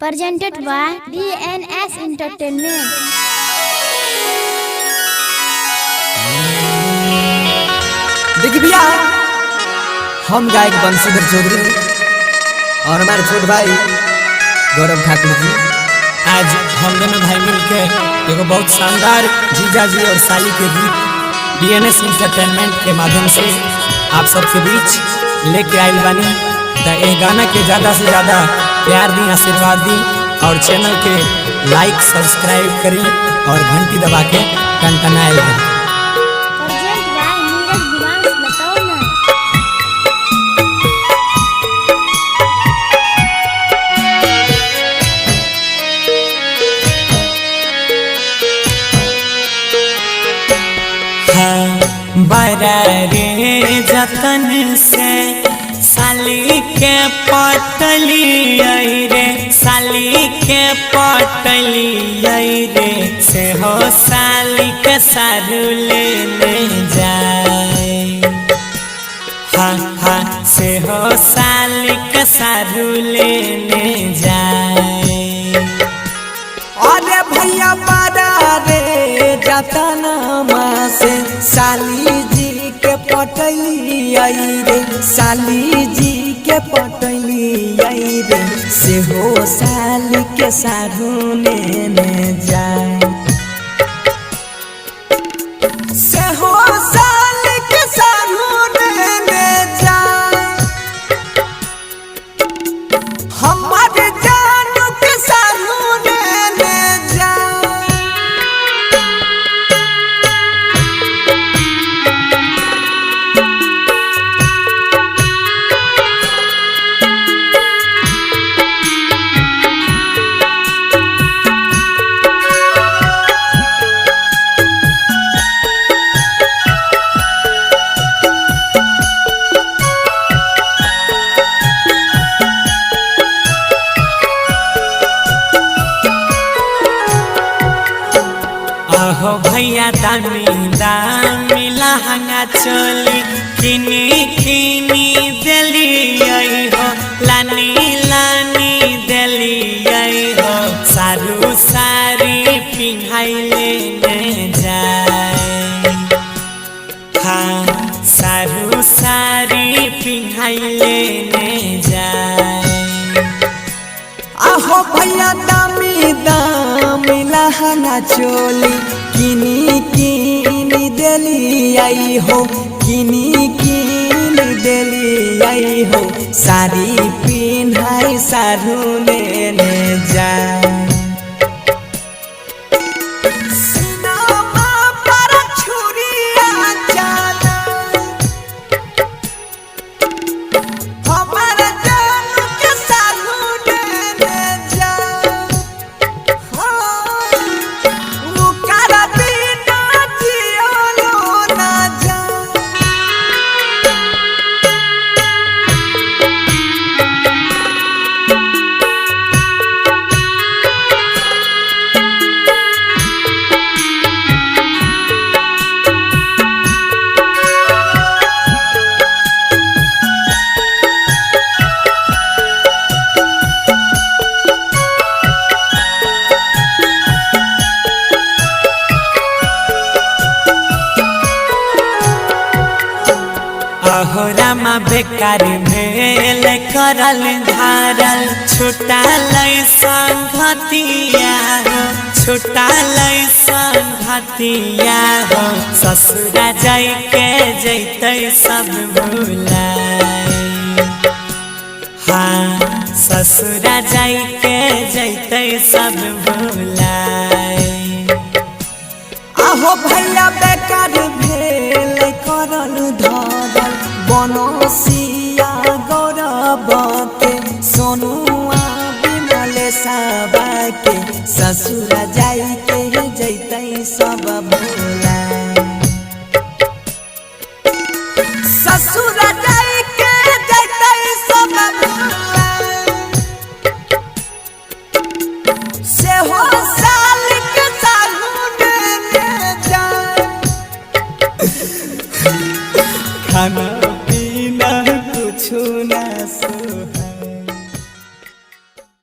presented by DNS Entertainment. देखिए भैया, हम गायक बंशीधर चौधरी और हमारे छोटे भाई गौरव ठाकुर जी आज हम दोनों भाई मिलकर एक बहुत शानदार जीजा जी और साली के गीत DNS एंटरटेनमेंट के माध्यम से आप सबके बीच लेके आइल बानी। ये गाना के ज़्यादा से ज़्यादा प्यार दी, आशीर्वाद दी और चैनल के लाइक सब्सक्राइब करी और घंटी दबा के टनटनाए रही। Present by नीरज दिवांश बताओ ना। बड़ा रे जतन से साली के पटली आई रे, साली के पटली आई रे, से हो साली के सारू लेने जाए। हाँ हाँ से हो साली के सारू लेने जाए। अरे भैया बड़ा रे जतनमा से साली जी के पटली आई रे, साली जी के पटली आई रे, से हो साली के सारू लेने जाए। से हो साली के सारू लेने जाए। हमारे जानू के सारू लेने जाए। आहो भैया दामी दामी लहंगा चोली किनी किनी दिली आई हो, लानी लानी दिली आई हो, सारू सारी पिन्हाई लेने जाए। हाँ सारू सारी पिन्हाई लेने जाए। आहो भैया दामी दामी लहंगा चोली किनी किनी दिली आई हो, किनी किनी दिली आई हो, साड़ी पिन्हाई सारू लेने जाए। आहो रामा बेकार भेल करल धारल, छुटा लै संगतिया हो, छुटा लै संगतिया हो, ससुरा जाय के जैतै सब भुलाए। हाँ ससुरा जाय के जैतै सब भुलाए। आहो भैया बेकार भेल करल धरल, बनसिया गौरव के सोनुआ बिमल साबा के, ससुरा जाई के जैतै सब भुलाए। ससुरा जाई के जैतै सब भुलाए। से हो